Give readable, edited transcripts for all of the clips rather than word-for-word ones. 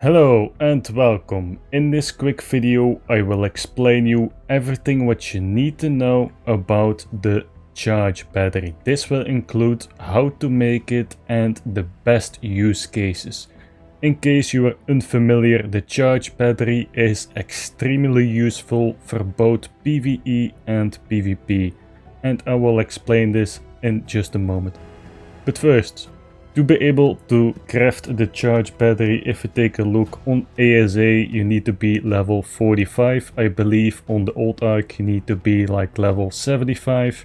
Hello and welcome. In this quick video I will explain you everything what you need to know about the charge battery. This will include how to make it and the best use cases. In case you are unfamiliar, the charge battery is extremely useful for both PvE and PvP, and I will explain this in just a moment. But first, to be able to craft the charge battery, if you take a look on ASA, you need to be level 45. I believe on the old Ark you need to be like level 75.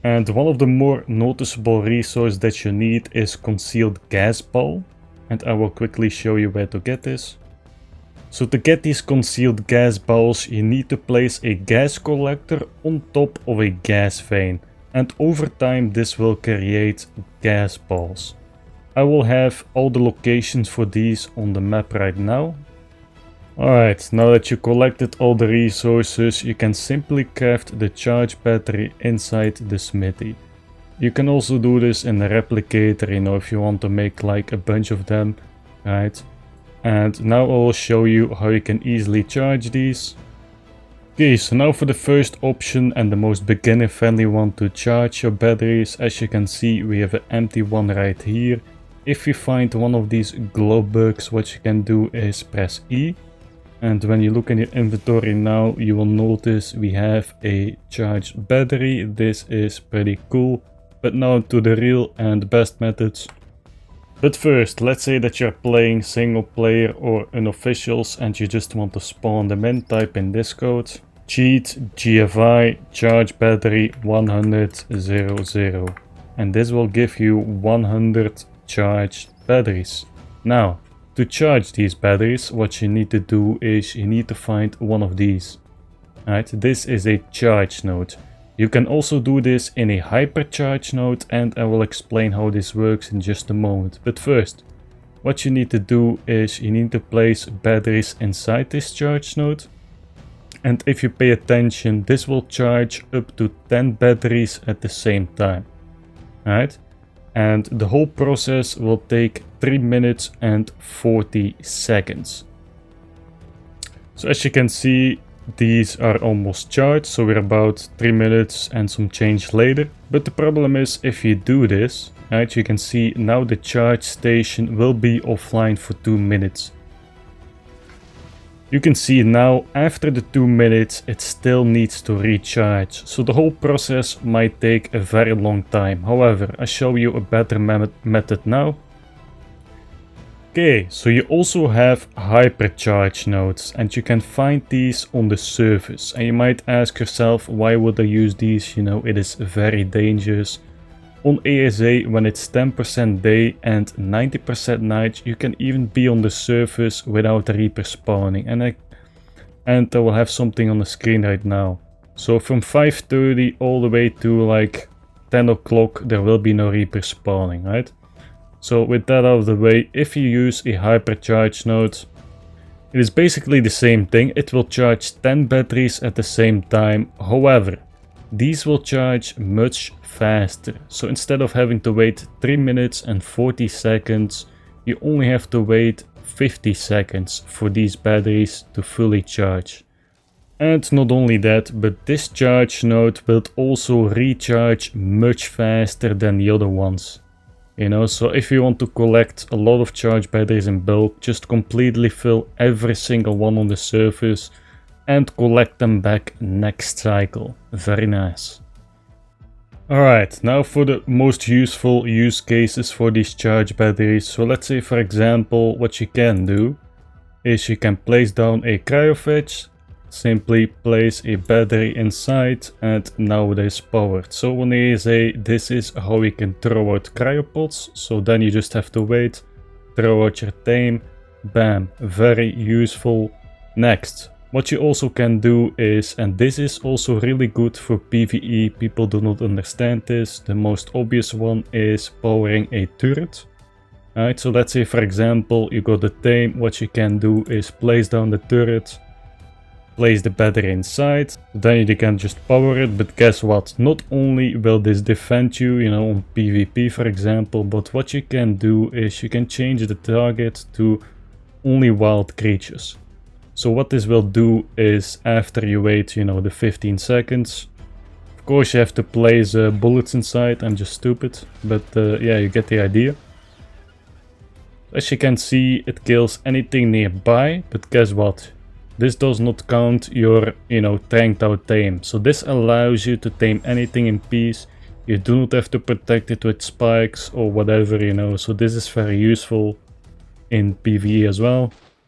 And one of the more noticeable resources that you need is concealed gas ball. And I will quickly show you where to get this. So to get these concealed gas balls, you need to place a gas collector on top of a gas vein. And over time this will create gas balls. I will have all the locations for these on the map right now. Alright, now that you collected all the resources, you can simply craft the charge battery inside the smithy. You can also do this in the replicator, if you want to make like a bunch of them, right? And now I will show you how you can easily charge these. Okay, so now for the first option and the most beginner friendly one to charge your batteries. As you can see, we have an empty one right here. If you find one of these glow bugs, what you can do is press E. And when you look in your inventory now, you will notice we have a charged battery. This is pretty cool. But now to the real and best methods. But first, let's say that you're playing single player or unofficials and you just want to spawn them in. Type in this code. Cheat GFI charge battery 10000. And this will give you 100 charged batteries. Now, to charge these batteries, what you need to do is you need to find one of these. Right, this is a charge node. You can also do this in a hypercharge node, and I will explain how this works in just a moment. But first, what you need to do is you need to place batteries inside this charge node. And if you pay attention, this will charge up to 10 batteries at the same time. Right? And the whole process will take 3 minutes and 40 seconds. So as you can see, these are almost charged, so we're about 3 minutes and some change later. But the problem is, if you do this, right, you can see now the charge station will be offline for 2 minutes. You can see now after the 2 minutes it still needs to recharge, so the whole process might take a very long time. However, I show you a better method now. Okay, so you also have hypercharge nodes, and you can find these on the surface. And you might ask yourself, why would I use these? It is very dangerous. On ASA, when it's 10% day and 90% night, you can even be on the surface without the Reaper spawning. And I will have something on the screen right now. So from 5:30 all the way to like 10 o'clock, there will be no Reaper spawning, right? So with that out of the way, if you use a hypercharge node, it is basically the same thing. It will charge 10 batteries at the same time. However, these will charge much faster. So instead of having to wait 3 minutes and 40 seconds, you only have to wait 50 seconds for these batteries to fully charge. And not only that, but this charge node will also recharge much faster than the other ones. So if you want to collect a lot of charge batteries in bulk, just completely fill every single one on the surface and collect them back next cycle. Very nice. Alright, now for the most useful use cases for these charge batteries. So let's say, for example, what you can do is you can place down a cryofetch, simply place a battery inside, and now it is powered. So when they say this is how you can throw out cryopods, so then you just have to wait, throw out your tame, bam, very useful. Next, what you also can do is, and this is also really good for PvE, people do not understand this, the most obvious one is powering a turret. Alright, so let's say for example you got the tame, what you can do is place down the turret, place the battery inside, then you can just power it. But guess what, not only will this defend you, on PvP for example, but what you can do is you can change the target to only wild creatures. So what this will do is, after you wait, you know, the 15 seconds, of course you have to place bullets inside. I'm just stupid, but yeah, you get the idea. As you can see, it kills anything nearby, but guess what? This does not count your, you know, tanked out tame. So this allows you to tame anything in peace. You do not have to protect it with spikes or whatever, you know. So this is very useful in PvE as well.